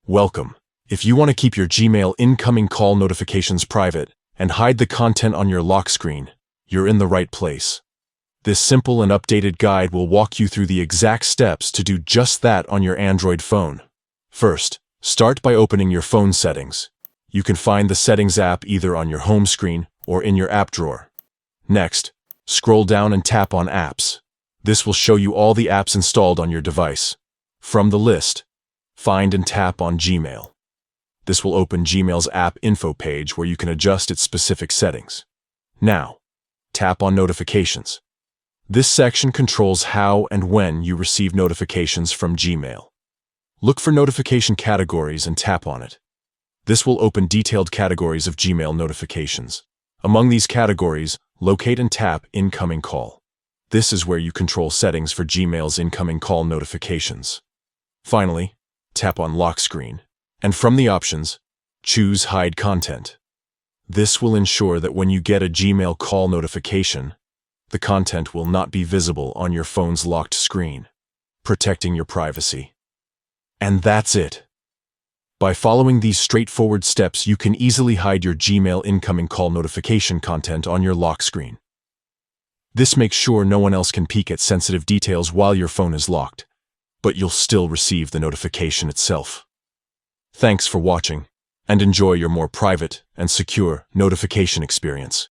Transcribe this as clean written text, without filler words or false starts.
Welcome. If you want to keep your Gmail incoming call notifications private and hide the content on your lock screen, you're in the right place. This simple and updated guide will walk you through the exact steps to do just that on your Android phone. First, start by opening your phone settings. You can find the Settings app either on your home screen or in your app drawer. Next, scroll down and tap on Apps. This will show you all the apps installed on your device. From the list, find and tap on Gmail. This will open Gmail's app info page where you can adjust its specific settings. Now, tap on Notifications. This section controls how and when you receive notifications from Gmail. Look for notification categories and tap on it. This will open detailed categories of Gmail notifications. Among these categories, locate and tap Incoming Call. This is where you control settings for Gmail's incoming call notifications. Finally, tap on Lock Screen, and from the options, choose Hide Content. This will ensure that when you get a Gmail call notification, the content will not be visible on your phone's locked screen, protecting your privacy. And that's it. By following these straightforward steps, you can easily hide your Gmail incoming call notification content on your lock screen. This makes sure no one else can peek at sensitive details while your phone is locked, but you'll still receive the notification itself. Thanks for watching, and enjoy your more private and secure notification experience.